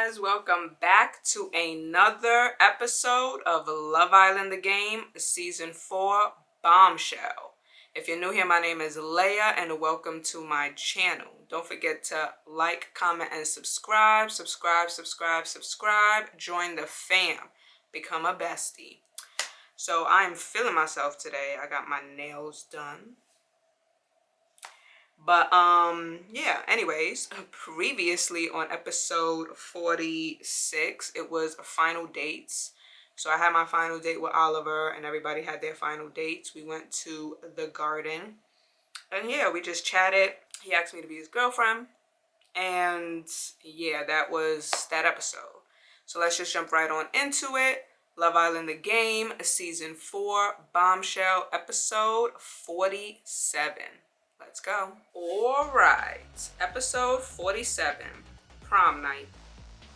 guys, welcome back to another episode of Love Island the Game Season 4 Bombshell. If you're new here, my name is Leia and welcome to my channel. Don't forget to like, comment, and subscribe. Subscribe. Join the fam. Become a bestie. So I'm feeling myself today. I got my nails done. But yeah, anyways, previously on episode 46, it was final dates. So I had my final date with Oliver and everybody had their final dates. We went to the garden and yeah, we just chatted. He asked me to be his girlfriend and yeah, that was that episode. So let's just jump right on into it. Love Island the Game, Season 4, Bombshell, episode 47. Let's go. All right, episode 47, prom night.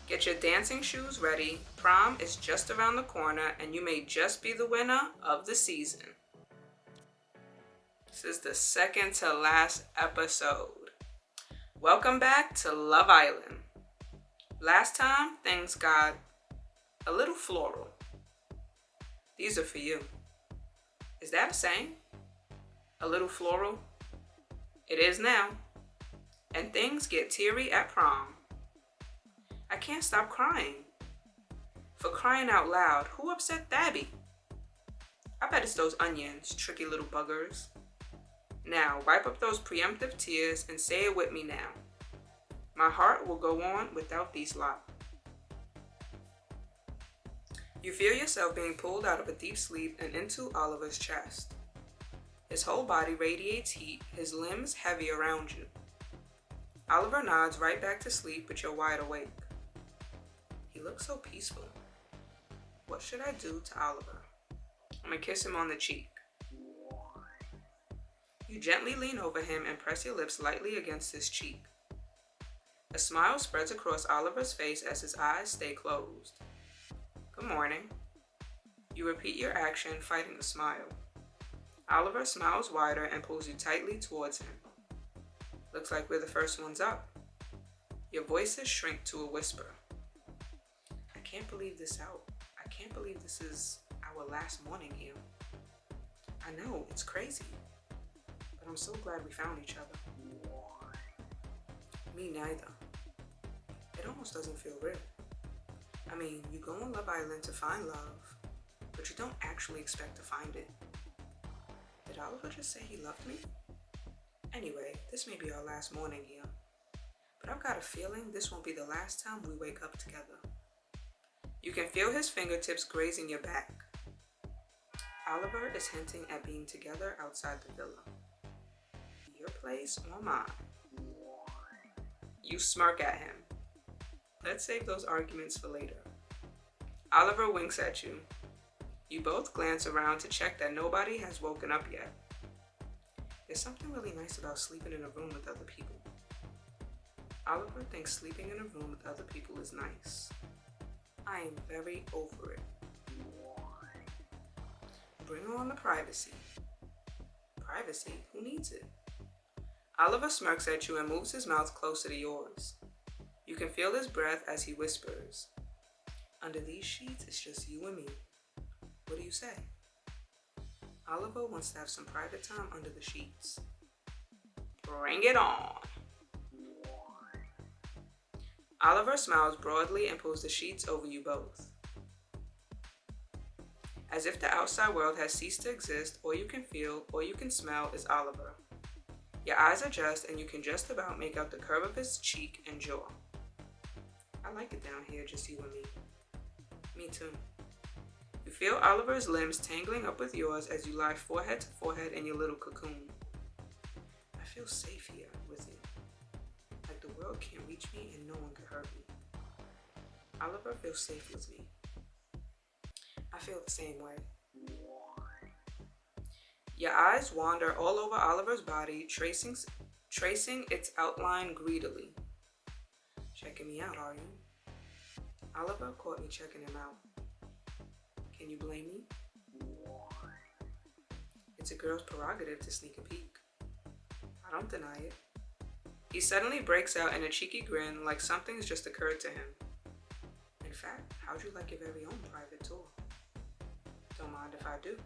Get your dancing shoes ready. Prom is just around the corner and you may just be the winner of the season. This is the second to last episode. Welcome back to Love Island. Last time, things got a little floral. These are for you. Is that a saying? A little floral? It is now. And things get teary at prom. I can't stop crying. For crying out loud, who upset Thabby? I bet it's those onions, tricky little buggers. Now, wipe up those preemptive tears and say it with me now. My heart will go on without these lot. You feel yourself being pulled out of a deep sleep and into Oliver's chest. His whole body radiates heat, his limbs heavy around you. Oliver nods right back to sleep, but you're wide awake. He looks so peaceful. What should I do to Oliver? I'm gonna kiss him on the cheek. You gently lean over him and press your lips lightly against his cheek. A smile spreads across Oliver's face as his eyes stay closed. Good morning. You repeat your action, fighting a smile. Oliver smiles wider and pulls you tightly towards him. Looks like we're the first ones up. Your voices shrink to a whisper. I can't believe this out. I can't believe this is our last morning here. I know, it's crazy. But I'm so glad we found each other. Me neither. It almost doesn't feel real. I mean, you go on Love Island to find love, but you don't actually expect to find it. Did Oliver just say he loved me? Anyway, this may be our last morning here, but I've got a feeling this won't be the last time we wake up together. You can feel his fingertips grazing your back. Oliver is hinting at being together outside the villa. Your place or mine? You smirk at him. Let's save those arguments for later. Oliver winks at you. You both glance around to check that nobody has woken up yet. There's something really nice about sleeping in a room with other people. Oliver thinks sleeping in a room with other people is nice. I am very over it. Bring on the privacy. Privacy? Who needs it? Oliver smirks at you and moves his mouth closer to yours. You can feel his breath as he whispers. Under these sheets, it's just you and me. What do you say? Oliver wants to have some private time under the sheets. Bring it on. Oliver smiles broadly and pulls the sheets over you both. As if the outside world has ceased to exist, all you can feel, all you can smell is Oliver. Your eyes adjust and you can just about make out the curve of his cheek and jaw. I like it down here, just you and me. Me too. You feel Oliver's limbs tangling up with yours as you lie forehead to forehead in your little cocoon. I feel safe here with you. Like the world can't reach me and no one can hurt me. Oliver feels safe with me. I feel the same way. Your eyes wander all over Oliver's body, tracing its outline greedily. Checking me out, are you? Oliver caught me checking him out. Can you blame me? It's a girl's prerogative to sneak a peek. I don't deny it. He suddenly breaks out in a cheeky grin like something's just occurred to him. In fact, how'd you like your very own private tour? Don't mind if I do.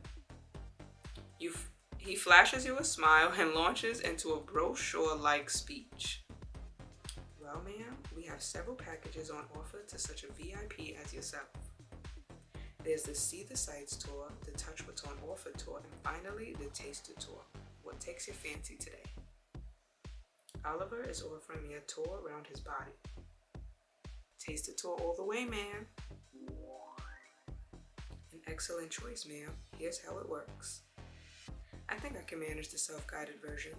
He flashes you a smile and launches into a brochure-like speech. Well, ma'am, we have several packages on offer to such a VIP as yourself. There's the See the Sights tour, the Touch What's on Offer tour, and finally the Taster tour. What takes your fancy today? Oliver is offering me a tour around his body. Taster tour all the way, ma'am. An excellent choice, ma'am. Here's how it works. I think I can manage the self-guided version.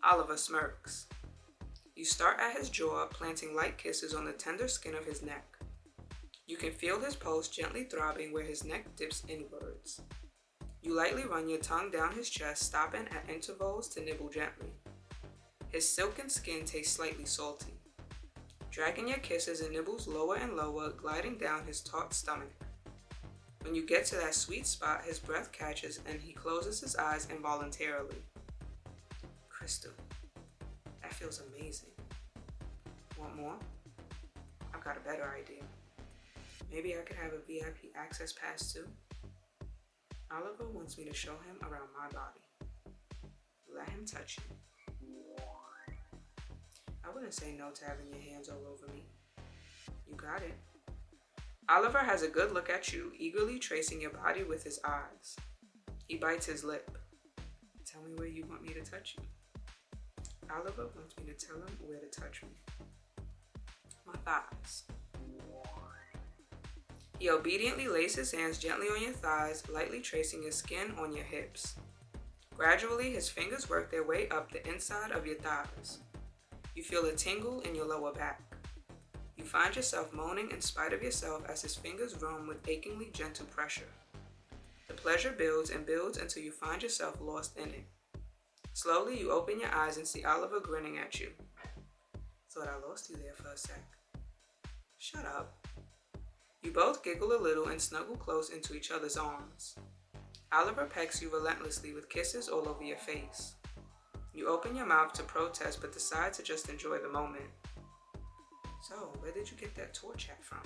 Oliver smirks. You start at his jaw, planting light kisses on the tender skin of his neck. You can feel his pulse gently throbbing where his neck dips inwards. You lightly run your tongue down his chest, stopping at intervals to nibble gently. His silken skin tastes slightly salty. Dragging your kisses and nibbles lower and lower, gliding down his taut stomach. When you get to that sweet spot, his breath catches and he closes his eyes involuntarily. Crystal, that feels amazing. Want more? I've got a better idea. Maybe I could have a VIP access pass too? Oliver wants me to show him around my body. Let him touch you. I wouldn't say no to having your hands all over me. You got it. Oliver has a good look at you, eagerly tracing your body with his eyes. He bites his lip. Tell me where you want me to touch you. Oliver wants me to tell him where to touch me. My thighs. He obediently lays his hands gently on your thighs, lightly tracing your skin on your hips. Gradually, his fingers work their way up the inside of your thighs. You feel a tingle in your lower back. You find yourself moaning in spite of yourself as his fingers roam with achingly gentle pressure. The pleasure builds and builds until you find yourself lost in it. Slowly, you open your eyes and see Oliver grinning at you. Thought I lost you there for a sec. Shut up. You both giggle a little and snuggle close into each other's arms. Oliver pecks you relentlessly with kisses all over your face. You open your mouth to protest but decide to just enjoy the moment. So, where did you get that tour chat from?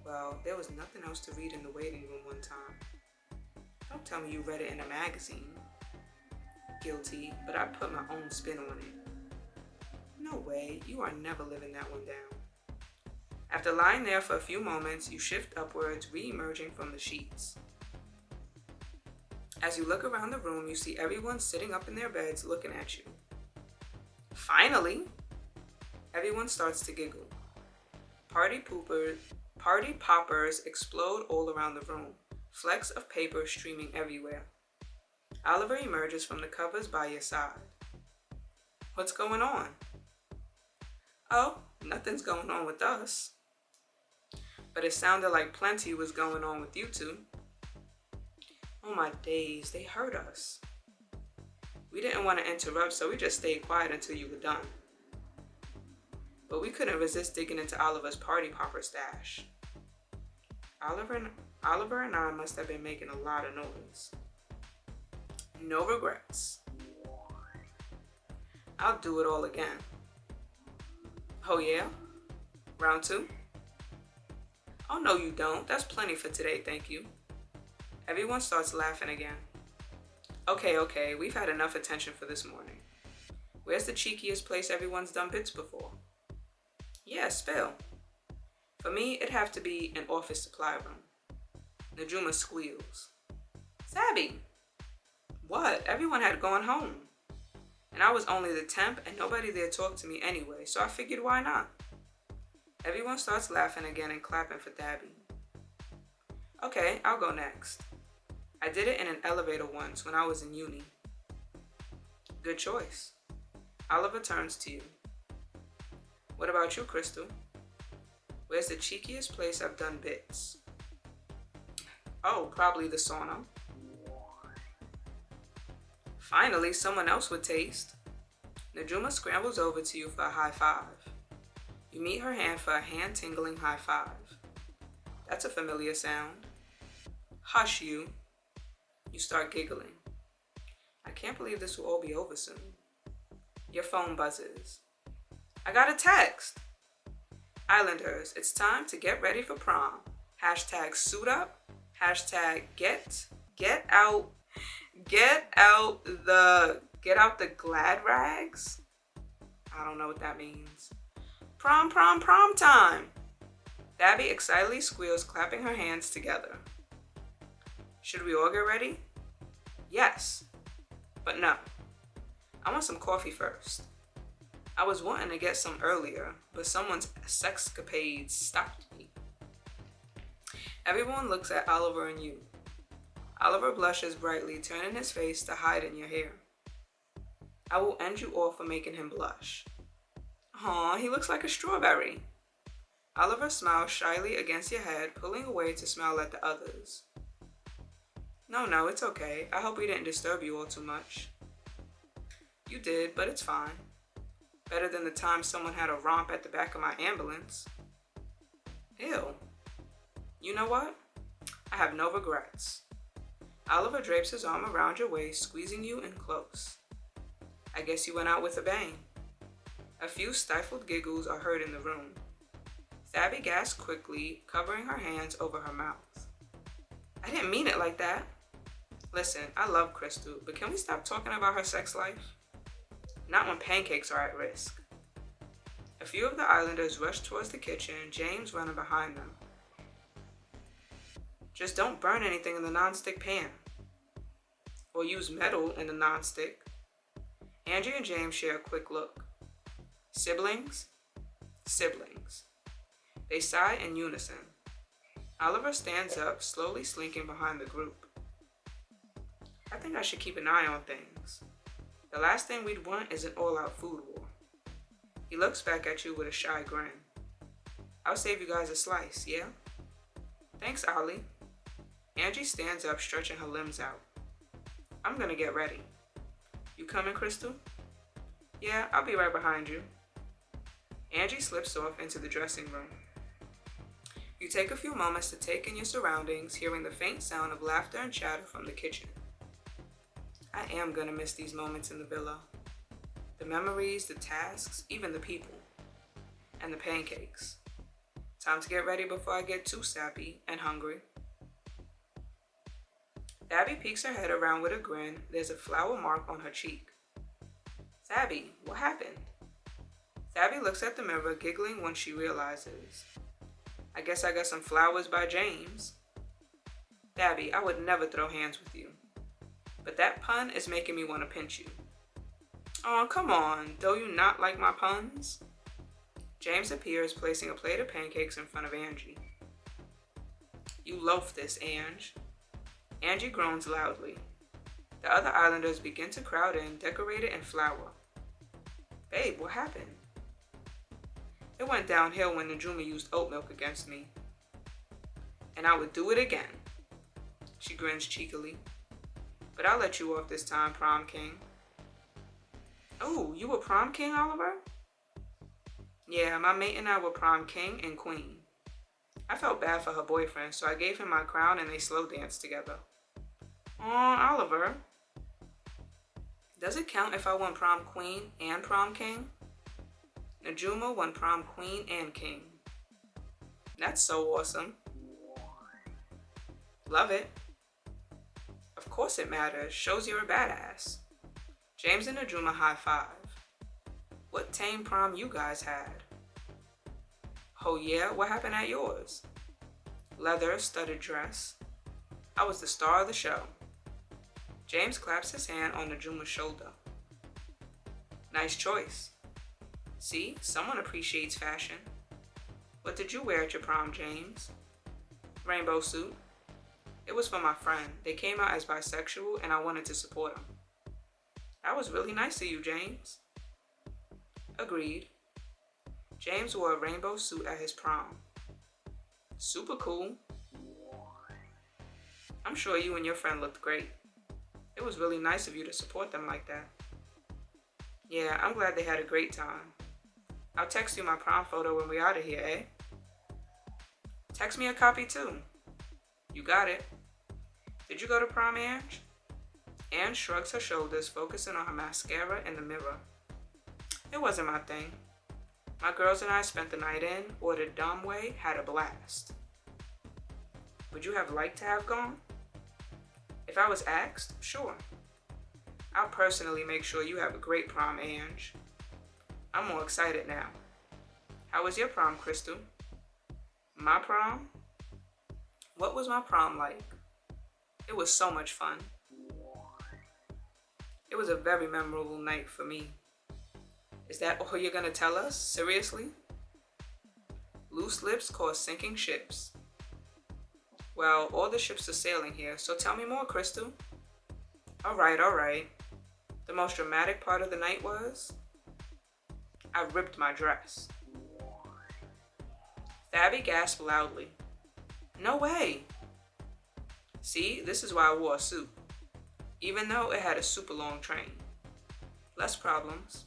Well, there was nothing else to read in the waiting room one time. Don't tell me you read it in a magazine. Guilty, but I put my own spin on it. No way, you are never living that one down. After lying there for a few moments, you shift upwards, re-emerging from the sheets. As you look around the room, you see everyone sitting up in their beds looking at you. Finally! Everyone starts to giggle. Party poppers explode all around the room, flecks of paper streaming everywhere. Oliver emerges from the covers by your side. What's going on? Oh, nothing's going on with us. But it sounded like plenty was going on with you two. Oh my days, they heard us. We didn't want to interrupt, so we just stayed quiet until you were done. But we couldn't resist digging into Oliver's party popper stash. Oliver and I must have been making a lot of noise. No regrets. I'll do it all again. Oh yeah? Round 2? Oh no you don't. That's plenty for today, thank you. Everyone starts laughing again. Okay, we've had enough attention for this morning. Where's the cheekiest place everyone's done bits before? Yeah, spill. For me, it'd have to be an office supply room. Najuma squeals. Sabby! What? Everyone had gone home. And I was only the temp and nobody there talked to me anyway, so I figured why not? Everyone starts laughing again and clapping for Dabby. Okay, I'll go next. I did it in an elevator once when I was in uni. Good choice. Oliver turns to you. What about you, Crystal? Where's the cheekiest place I've done bits? Oh, probably the sauna. Finally, someone else would taste. Najuma scrambles over to you for a high five. You meet her hand for a hand-tingling high five. That's a familiar sound. Hush, you. You start giggling. I can't believe this will all be over soon. Your phone buzzes. I got a text. Islanders, it's time to get ready for prom. Hashtag suit up. Hashtag get out the glad rags. I don't know what that means. Prom time. Babby excitedly squeals, clapping her hands together. Should we all get ready? Yes, but no. I want some coffee first. I was wanting to get some earlier, but someone's sexcapades stopped me. Everyone looks at Oliver and you. Oliver blushes brightly, turning his face to hide in your hair. I will end you all for making him blush. Aw, he looks like a strawberry. Oliver smiles shyly against your head, pulling away to smile at the others. No, it's okay. I hope we didn't disturb you all too much. You did, but it's fine. Better than the time someone had a romp at the back of my ambulance. Ew. You know what? I have no regrets. Oliver drapes his arm around your waist, squeezing you in close. I guess you went out with a bang. A few stifled giggles are heard in the room. Thabby gasps quickly, covering her hands over her mouth. I didn't mean it like that. Listen, I love Crystal, but can we stop talking about her sex life? Not when pancakes are at risk. A few of the Islanders rush towards the kitchen, James running behind them. Just don't burn anything in the nonstick pan. Or use metal in the nonstick. Angie and James share a quick look. Siblings? Siblings. They sigh in unison. Oliver stands up, slowly slinking behind the group. I think I should keep an eye on things. The last thing we'd want is an all-out food war. He looks back at you with a shy grin. I'll save you guys a slice, yeah? Thanks, Ollie. Angie stands up, stretching her limbs out. I'm gonna get ready. You coming, Crystal? Yeah, I'll be right behind you. Angie slips off into the dressing room. You take a few moments to take in your surroundings, hearing the faint sound of laughter and chatter from the kitchen. I am gonna miss these moments in the villa. The memories, the tasks, even the people. And the pancakes. Time to get ready before I get too sappy and hungry. Thabby peeks her head around with a grin. There's a flower mark on her cheek. Thabby, what happened? Thabby looks at the mirror, giggling when she realizes. I guess I got some flowers by James. Thabby, I would never throw hands with you. But that pun is making me want to pinch you. Oh, come on. Don't you not like my puns? James appears, placing a plate of pancakes in front of Angie. You loaf this, Ange. Angie groans loudly. The other Islanders begin to crowd in, decorated in flour. Babe, what happened? It went downhill when Najuma used oat milk against me. And I would do it again. She grins cheekily. But I'll let you off this time, Prom King. Oh, you were Prom King, Oliver? Yeah, my mate and I were Prom King and Queen. I felt bad for her boyfriend, so I gave him my crown and they slow danced together. Aw, Oliver. Does it count if I won Prom Queen and Prom King? Najuma won Prom Queen and King. That's so awesome. Love it. Of course it matters. Shows you're a badass. James and Najuma high five. What tame prom you guys had? Oh yeah, what happened at yours? Leather, studded dress. I was the star of the show. James claps his hand on Najuma's shoulder. Nice choice. See, someone appreciates fashion. What did you wear at your prom, James? Rainbow suit. It was for my friend. They came out as bisexual and I wanted to support them. That was really nice of you, James. Agreed. James wore a rainbow suit at his prom. Super cool. I'm sure you and your friend looked great. It was really nice of you to support them like that. Yeah, I'm glad they had a great time. I'll text you my prom photo when we're out of here, eh? Text me a copy too. You got it. Did you go to prom, Ange? Ange shrugs her shoulders, focusing on her mascara in the mirror. It wasn't my thing. My girls and I spent the night in, ordered Domway, had a blast. Would you have liked to have gone? If I was asked, sure. I'll personally make sure you have a great prom, Ange. I'm more excited now. How was your prom, Crystal? My prom? What was my prom like? It was so much fun. It was a very memorable night for me. Is that all you're gonna tell us? Seriously? Loose lips cause sinking ships. Well, all the ships are sailing here, so tell me more, Crystal. All right. The most dramatic part of the night was I ripped my dress. Fabby gasped loudly. No way. See, this is why I wore a suit, even though it had a super long train. Less problems.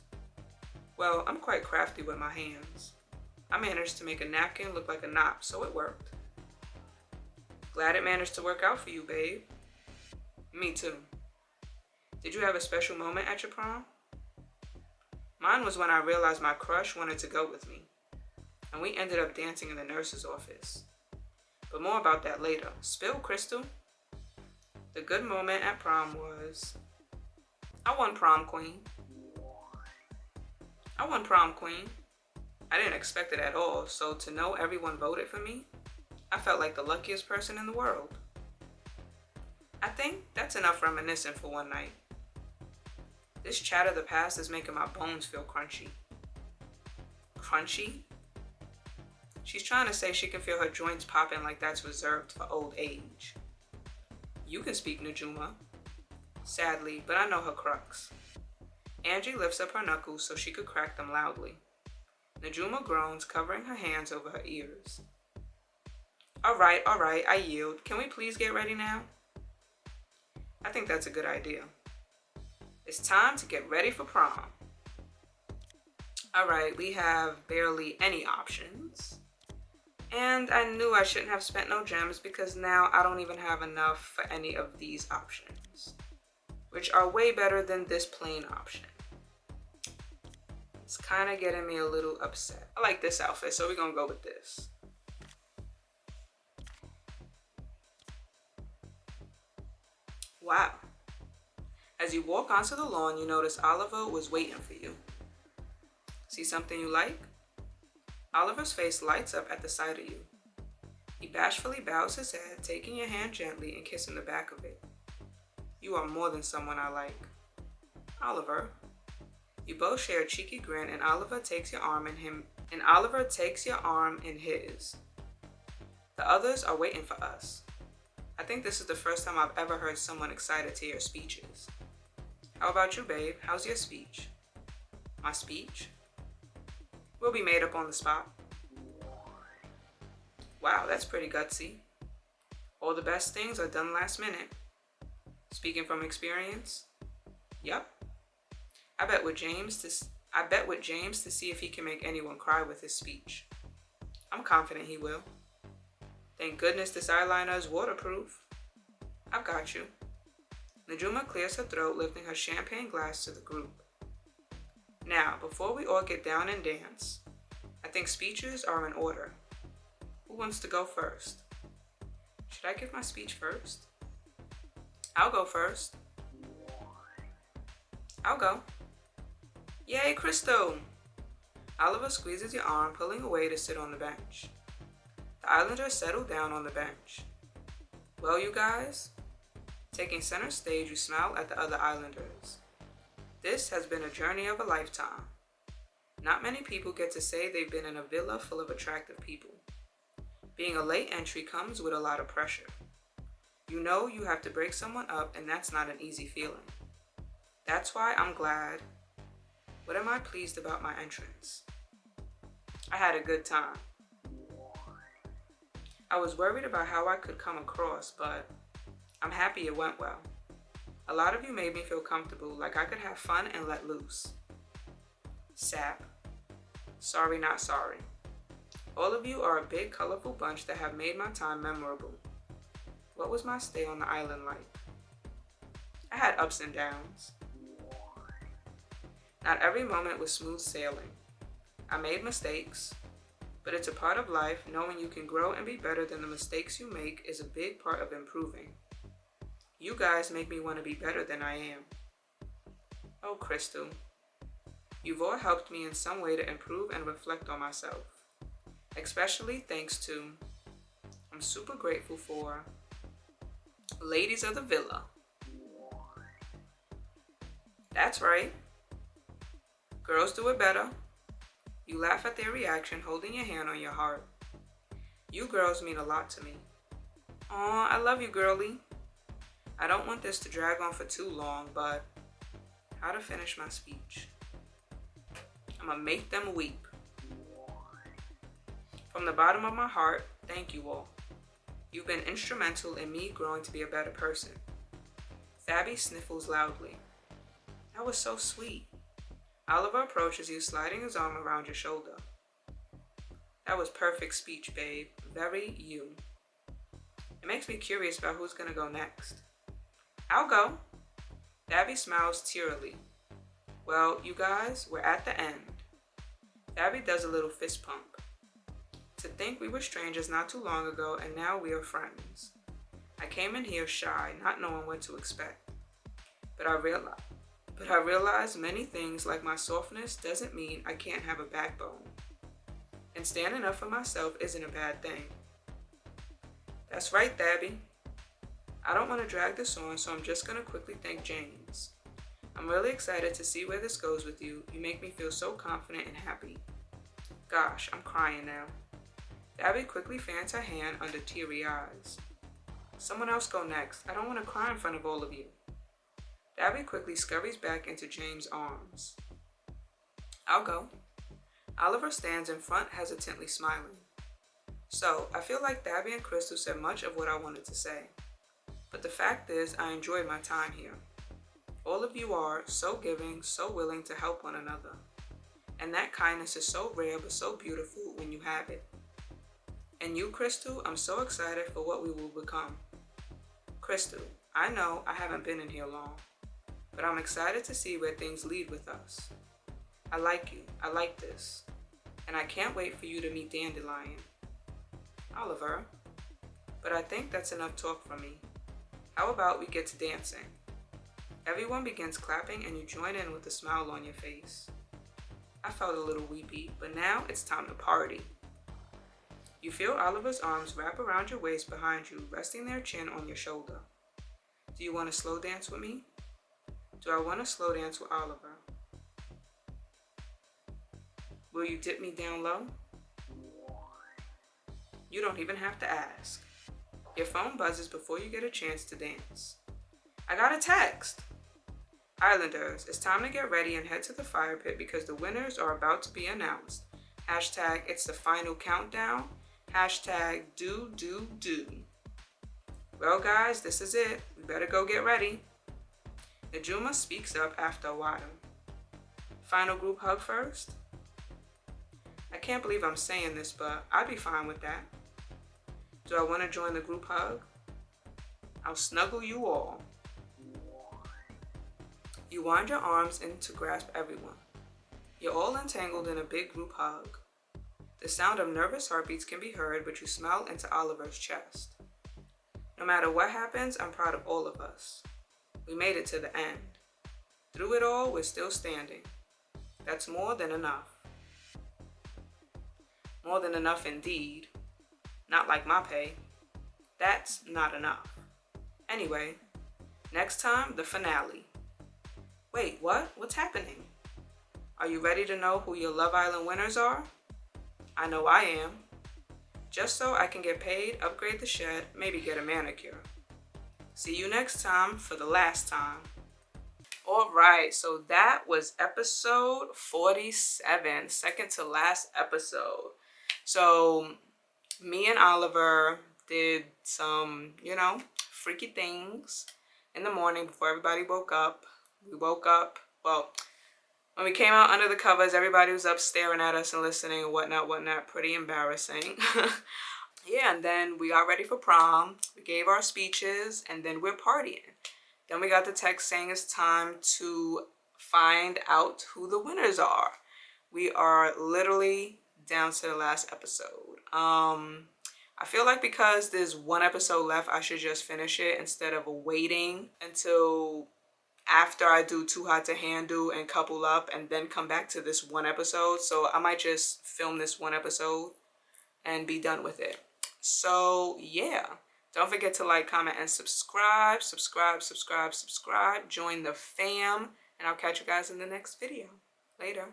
Well, I'm quite crafty with my hands. I managed to make a napkin look like a knot, so it worked. Glad it managed to work out for you, babe. Me too. Did you have a special moment at your prom? Mine was when I realized my crush wanted to go with me, and we ended up dancing in the nurse's office. But more about that later. Spill, Crystal. The good moment at prom was I won prom queen. I didn't expect it at all, so to know everyone voted for me, I felt like the luckiest person in the world. I think that's enough reminiscing for one night. This chat of the past is making my bones feel crunchy. Crunchy? She's trying to say she can feel her joints popping like that's reserved for old age. You can speak, Najuma. Sadly, but I know her crux. Angie lifts up her knuckles so she could crack them loudly. Najuma groans, covering her hands over her ears. All right, I yield. Can we please get ready now? I think that's a good idea. It's time to get ready for prom. All right, we have barely any options. And I knew I shouldn't have spent no gems because now I don't even have enough for any of these options, which are way better than this plain option. It's kind of getting me a little upset. I like this outfit, so we're gonna go with this. Wow. As you walk onto the lawn, you notice Oliver was waiting for you. See something you like? Oliver's face lights up at the sight of you. He bashfully bows his head, taking your hand gently and kissing the back of it. You are more than someone I like. Oliver. You both share a cheeky grin, and Oliver takes your arm in his. The others are waiting for us. I think this is the first time I've ever heard someone excited to hear speeches. How about you, babe? How's your speech? My speech? Will be made up on the spot. Wow, that's pretty gutsy. All the best things are done last minute. Speaking from experience? Yep. I bet with James to see if he can make anyone cry with his speech. I'm confident he will. Thank goodness this eyeliner is waterproof. I've got you. Najuma clears her throat, lifting her champagne glass to the group. Now, before we all get down and dance, I think speeches are in order. Who wants to go first? Should I give my speech first? I'll go first. I'll go. Yay, Crystal! Oliver squeezes your arm, pulling away to sit on the bench. The Islanders settle down on the bench. Well, you guys, taking center stage, you smile at the other Islanders. This has been a journey of a lifetime. Not many people get to say they've been in a villa full of attractive people. Being a late entry comes with a lot of pressure. You know you have to break someone up, and that's not an easy feeling. That's why I'm glad. What am I pleased about my entrance? I had a good time. I was worried about how I could come across, but I'm happy it went well. A lot of you made me feel comfortable, like I could have fun and let loose. Sap. Sorry, not sorry. All of you are a big, colorful bunch that have made my time memorable. What was my stay on the island like? I had ups and downs. Not every moment was smooth sailing. I made mistakes, but it's a part of life. Knowing you can grow and be better than the mistakes you make is a big part of improving. You guys make me want to be better than I am. Oh, Crystal, you've all helped me in some way to improve and reflect on myself. Especially thanks to, I'm super grateful for, ladies of the villa. That's right. Girls do it better. You laugh at their reaction, holding your hand on your heart. You girls mean a lot to me. Aw, I love you, girlie. I don't want this to drag on for too long, but how to finish my speech? I'm gonna make them weep. From the bottom of my heart, thank you all. You've been instrumental in me growing to be a better person. Thabby sniffles loudly. That was so sweet. Oliver approaches you, sliding his arm around your shoulder. That was perfect speech, babe. Very you. It makes me curious about who's gonna go next. I'll go. Thabby smiles tearily. Well, you guys, we're at the end. Thabby does a little fist pump. To think we were strangers not too long ago and now we are friends. I came in here shy, not knowing what to expect. But I realized many things, like my softness doesn't mean I can't have a backbone. And standing up for myself isn't a bad thing. That's right, Thabby. I don't want to drag this on, so I'm just going to quickly thank James. I'm really excited to see where this goes with you. You make me feel so confident and happy. Gosh, I'm crying now. Thabby quickly fans her hand under teary eyes. Someone else go next. I don't want to cry in front of all of you. Thabby quickly scurries back into James' arms. I'll go. Oliver stands in front, hesitantly smiling. So, I feel like Thabby and Crystal said much of what I wanted to say. But the fact is, I enjoyed my time here. All of you are so giving, so willing to help one another. And that kindness is so rare but so beautiful when you have it. And you, Crystal, I'm so excited for what we will become. Crystal, I know I haven't been in here long, but I'm excited to see where things lead with us. I like you. I like this. And I can't wait for you to meet Dandelion. Oliver, but I think that's enough talk from me. How about we get to dancing? Everyone begins clapping and you join in with a smile on your face. I felt a little weepy, but now it's time to party. You feel Oliver's arms wrap around your waist behind you, resting their chin on your shoulder. Do you want to slow dance with me? Do I want to slow dance with Oliver? Will you dip me down low? You don't even have to ask. Your phone buzzes before you get a chance to dance. I got a text. Islanders, it's time to get ready and head to the fire pit because the winners are about to be announced. Hashtag it's the final countdown. Hashtag do. Well guys, this is it. We better go get ready. Najuma speaks up after a while. Final group hug first? I can't believe I'm saying this, but I'd be fine with that. Do I want to join the group hug? I'll snuggle you all. You wind your arms in to grasp everyone. You're all entangled in a big group hug. The sound of nervous heartbeats can be heard, but you smile into Oliver's chest. No matter what happens, I'm proud of all of us. We made it to the end. Through it all, we're still standing. That's more than enough. More than enough indeed. Not like my pay. That's not enough. Anyway, next time, the finale. Wait, what? What's happening? Are you ready to know who your Love Island winners are? I know I am. Just so I can get paid, upgrade the shed, maybe get a manicure. See you next time for the last time. Alright, so that was episode 47, second to last episode. So, me and Oliver did some, freaky things in the morning before everybody woke up. We woke up, when we came out under the covers, everybody was up staring at us and listening and whatnot. Pretty embarrassing. Yeah, and then we got ready for prom. We gave our speeches, and then we're partying. Then we got the text saying it's time to find out who the winners are. We are literally down to the last episode. I feel like because there's one episode left, I should just finish it instead of waiting until after I do Too Hot to Handle and Couple Up and then come back to this one episode. So I might just film this one episode and be done with it. So yeah, don't forget to like, comment, and subscribe. Subscribe. Join the fam, and I'll catch you guys in the next video. Later.